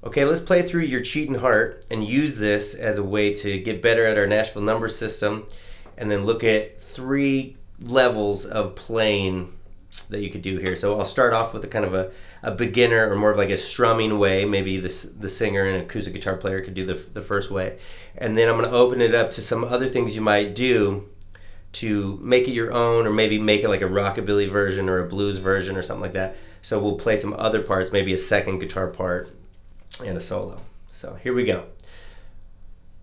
Okay, let's play through your Cheatin Heart and use this as a way to get better at our Nashville Numbers system, and then look at 3 levels of playing that you could do here. So I'll start off with a kind of a beginner, or more of like a strumming way. Maybe the singer and acoustic guitar player could do the first way. And then I'm going to open it up to some other things you might do to make it your own, or maybe make it like a rockabilly version or a blues version or something like that. So we'll play some other parts, maybe a second guitar part and a solo. So here we go.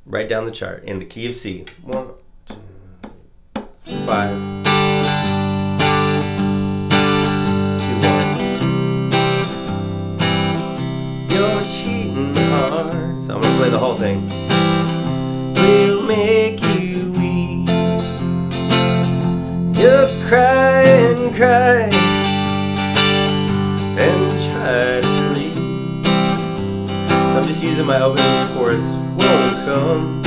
Write down the chart in the key of C. 1, 2, 5. 2, 1. You're cheating hard. So I'm gonna play the whole thing. We'll make you weep. You'll cry and cry and try to sleep. So I'm just using my opening chords. Won't come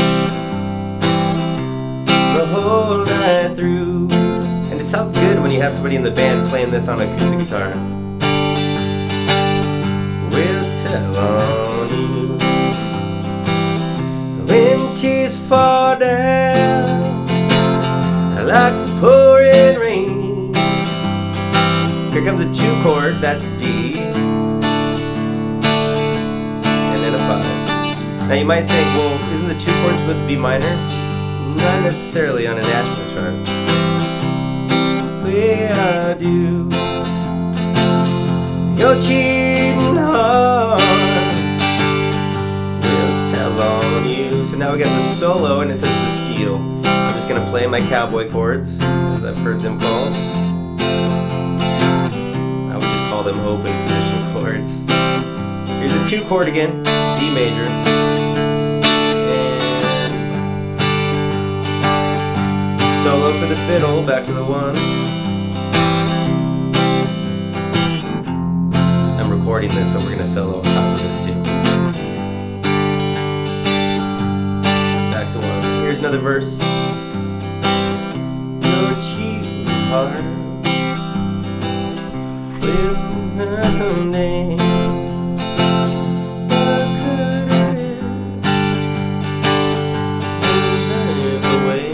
the whole night through. And it sounds good when you have somebody in the band playing this on acoustic guitar. We'll tell on you when tears fall down like a pouring rain. Here comes a 2 chord, that's D, and then a 5. Now you might think, well, isn't the 2 chord supposed to be minor? Not necessarily on a Nashville chart. Well, I do. You're cheating hard. We'll tell on you. So now we got the solo, and it says the steel. I'm just gonna play my cowboy chords, as I've heard them called. I would just call them open position chords. Here's a 2 chord again, D major. And 5. Solo for the fiddle, back to the 1. I'm recording this, so we're gonna solo on top of this too. Back to 1. Here's another verse. You're cheating hard. Well, someday I could live away.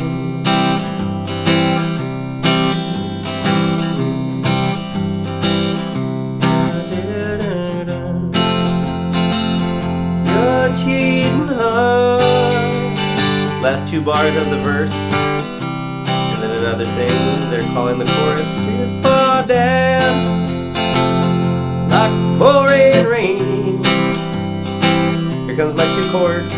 You're cheating hard. Last 2 bars of the verse. And then another thing, they're calling the chorus. Tears fall down like pouring rain. Here comes my 2 chord.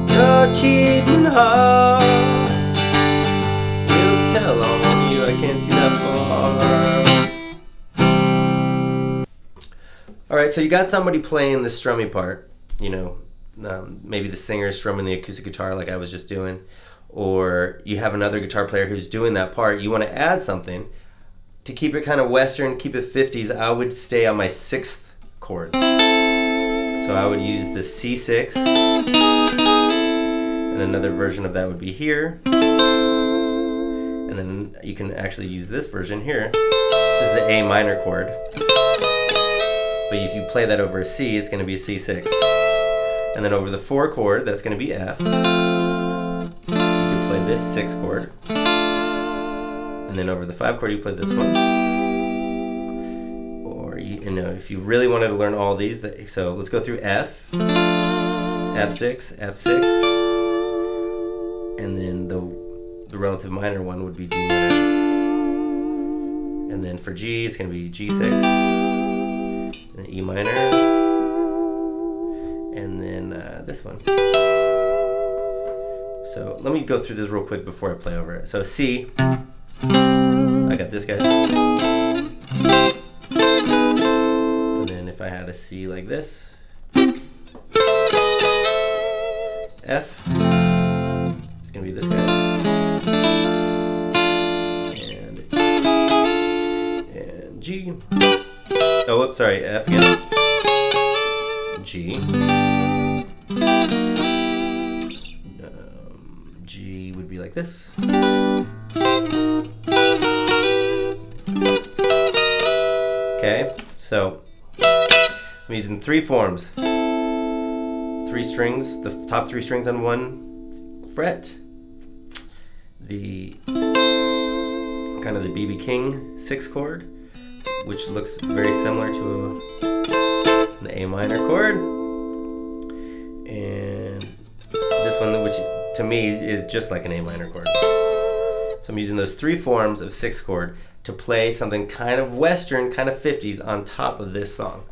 You're cheating hard. We'll tell on you. I can't see that far. Alright, so you got somebody playing the strummy part, you know, maybe the singer is strumming the acoustic guitar like I was just doing, or you have another guitar player who's doing that part. You want to add something to keep it kind of Western, keep it 50s. I would stay on my 6th chord. So I would use the C6, and another version of that would be here, and then you can actually use this version here. This is the A minor chord. But if you play that over a C, it's going to be a C6. And then over the 4 chord, that's going to be F. You can play this 6 chord. And then over the 5 chord, you play this one. Or, you know, if you really wanted to learn all these, so let's go through F, F6, F6. And then the relative minor one would be D minor. And then for G, it's going to be G6. And E minor, and then this one. So let me go through this real quick before I play over it. So C, I got this guy. And then if I had a C like this, F, it's gonna be this guy. And G. Oh, whoops, sorry, F again. G. like this. Okay, so I'm using 3 forms. 3 strings, the top 3 strings on 1 fret. The kind of the B.B. King 6 chord, which looks very similar to an A minor chord. And this one, which to me is just like an A minor chord. So I'm using those 3 forms of 6 chord to play something kind of Western, kind of 50s on top of this song.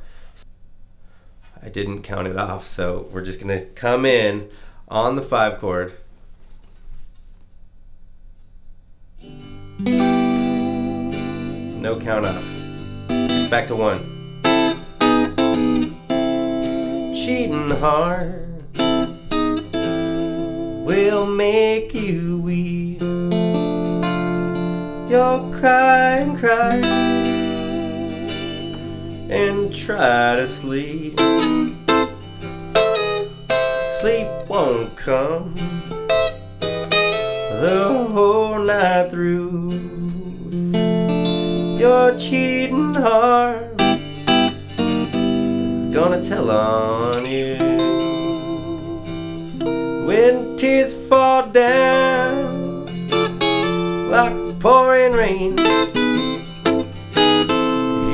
I didn't count it off, so we're just gonna come in on the 5 chord. No count off. Back to 1. Cheatin' heart will make you weep. You'll cry and cry and try to sleep. Sleep won't come the whole night through. Your cheating heart is gonna tell on you. When tears fall down like pouring rain,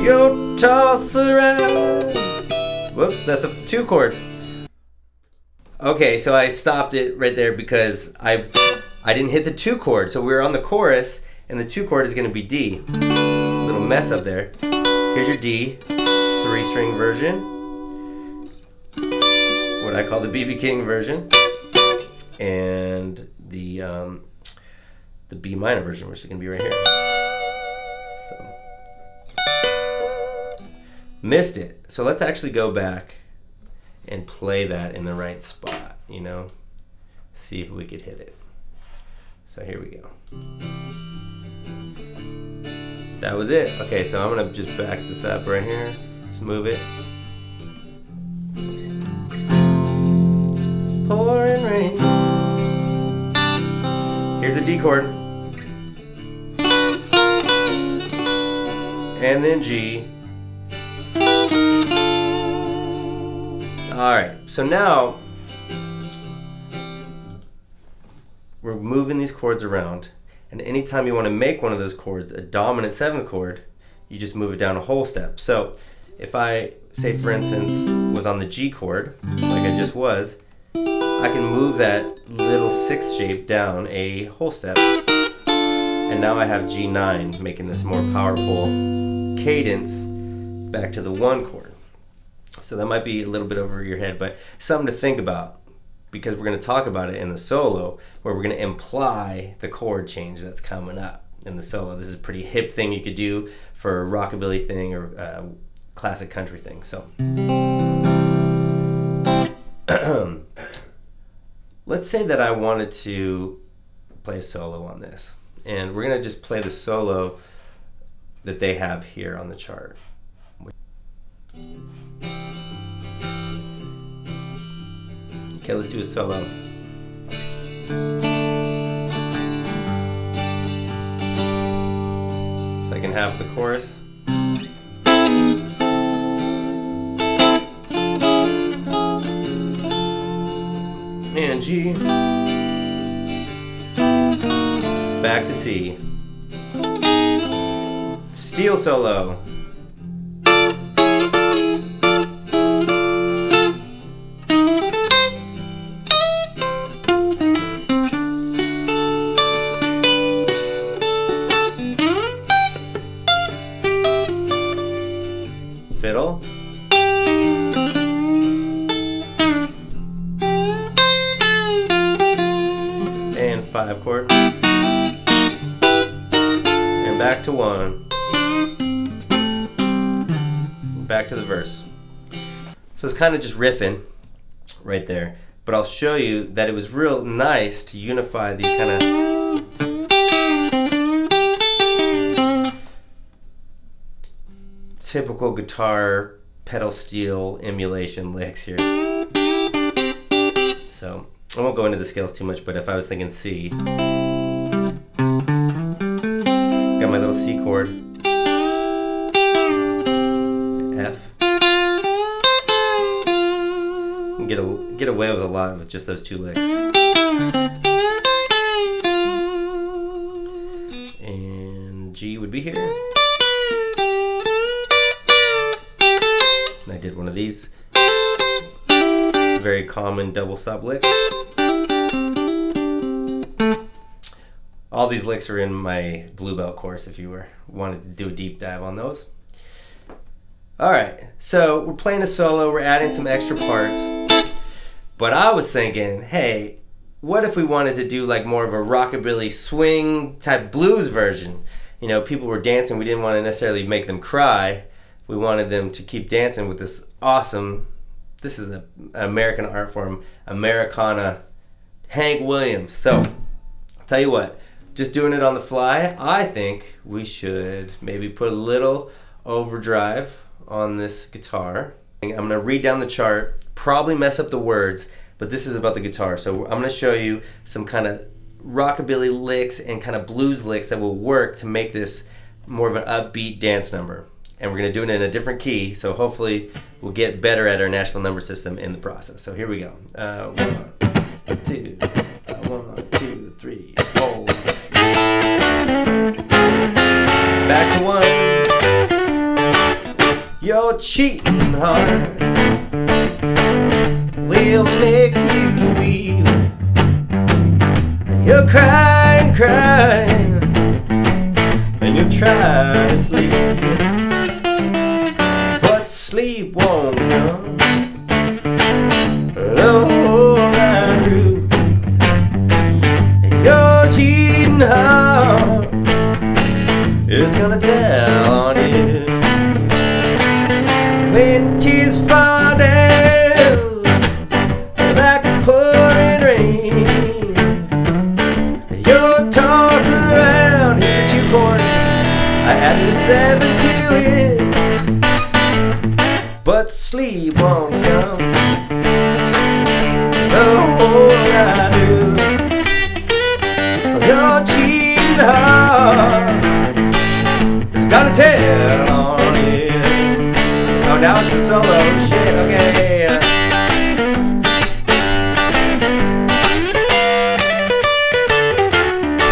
you'll toss around. Whoops, that's a 2 chord. Okay, so I stopped it right there because I didn't hit the 2 chord. So we were on the chorus, and the 2 chord is going to be D. Little mess up there. Here's your D, 3-string version. What I call the B.B. King version, and the B minor version, which is going to be right here. So missed it. So let's actually go back and play that in the right spot, you know, see if we could hit it. So here we go. That was it. Okay, so I'm gonna just back this up right here. Just move it. Pouring rain. Here's the D chord. And then G. Alright, so now we're moving these chords around, and anytime you want to make one of those chords a dominant 7th chord, you just move it down a whole step. So if I, say for instance, was on the G chord, like I just was, I can move that little 6th shape down a whole step, and now I have G9, making this more powerful cadence back to the 1 chord. So that might be a little bit over your head, but something to think about, because we're going to talk about it in the solo, where we're going to imply the chord change that's coming up in the solo. This is a pretty hip thing you could do for a rockabilly thing or classic country thing. So let's say that I wanted to play a solo on this, and we're going to just play the solo that they have here on the chart. Okay, let's do a solo. So I can have the chorus. And G. Back to C. Steel solo. Fiddle. And 5 chord. And back to 1. Back to the verse. So it's kind of just riffing right there, but I'll show you that it was real nice to unify these kind of typical guitar pedal steel emulation licks here. So I won't go into the scales too much, but if I was thinking C, little C chord, F. You can get away with a lot with just those two licks. And G would be here. And I did one of these very common double stop lick. All these licks are in my Blue Belt course if you wanted to do a deep dive on those. All right, so we're playing a solo, we're adding some extra parts, but I was thinking, hey, what if we wanted to do like more of a rockabilly swing type blues version? You know, people were dancing, we didn't want to necessarily make them cry. We wanted them to keep dancing with this awesome, this is an American art form, Americana, Hank Williams. So, I'll tell you what, just doing it on the fly, I think we should maybe put a little overdrive on this guitar. I'm going to read down the chart, probably mess up the words, but this is about the guitar. So I'm going to show you some kind of rockabilly licks and kind of blues licks that will work to make this more of an upbeat dance number. And we're going to do it in a different key, so hopefully we'll get better at our Nashville number system in the process. So here we go. 1, 2, 1, 2, 3, 4. Back to 1. Your cheating heart will make you weep. You're crying, crying, and you're trying to sleep, but sleep won't come. Oh, I do. Your cheating heart is gonna tell on you when tears fall down like a pouring rain. You're tossing around. Here's your 2 chord. I added a 7 to it, but sleep won't come. Oh, I do. Your cheating heart is gonna tell on you. Oh, now it's the solo. Shit, okay.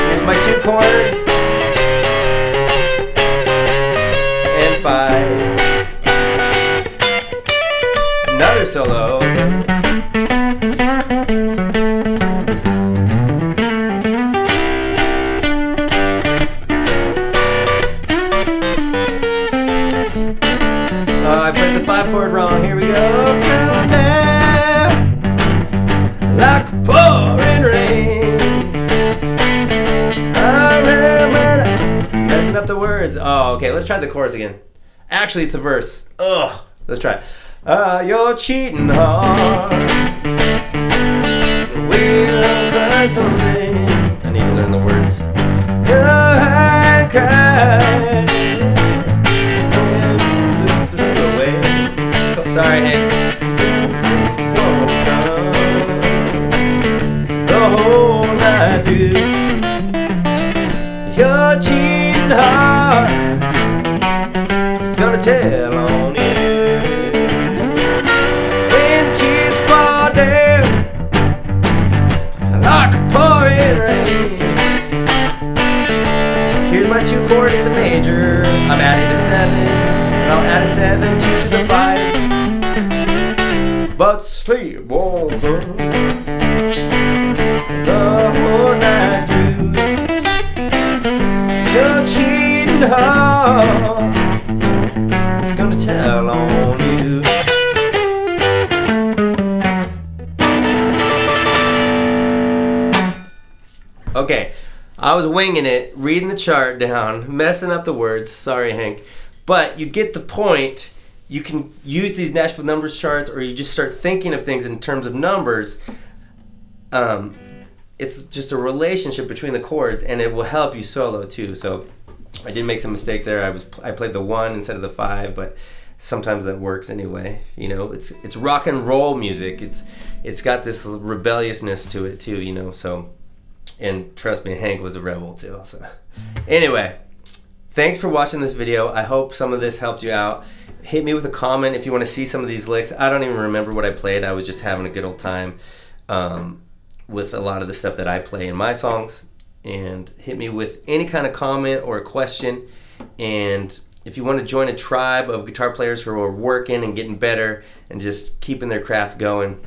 Here's my 2 chord. And 5. Another solo. I played the 5 chord wrong. Here we go. Down, down, like a pouring rain. I remember messing up the words. Oh, okay. Let's try the chorus again. Actually, it's a verse. Ugh. Let's try. Your cheating heart will cry someday. I need to learn the words. I cry. Sorry, Hank. Won't come the whole night through. Your cheating heart is gonna tell on you when tears fall down like a pouring rain. Here's my 2 chord. It's a major. I'm adding a 7, and I'll add a 7 to the 5. But sleep won't come the whole night through. Your cheating heart is gonna tell on you. Okay, I was winging it, reading the chart down, messing up the words. Sorry, Hank. But you get the point. You can use these Nashville Numbers charts, or you just start thinking of things in terms of numbers. It's just a relationship between the chords, and it will help you solo too. So I did make some mistakes there. I played the 1 instead of the 5, but sometimes that works anyway. You know, it's rock and roll music. It's got this rebelliousness to it too. You know, so, and trust me, Hank was a rebel too. So anyway. thanks for watching this video. I hope some of this helped you out. Hit me with a comment if you want to see some of these licks. I don't even remember what I played. I was just having a good old time with a lot of the stuff that I play in my songs. And hit me with any kind of comment or a question. And if you want to join a tribe of guitar players who are working and getting better and just keeping their craft going,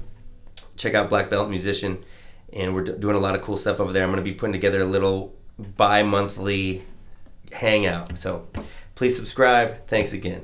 check out Black Belt Musician. And we're doing a lot of cool stuff over there. I'm going to be putting together a little bi-monthly hangout. So please subscribe. Thanks again.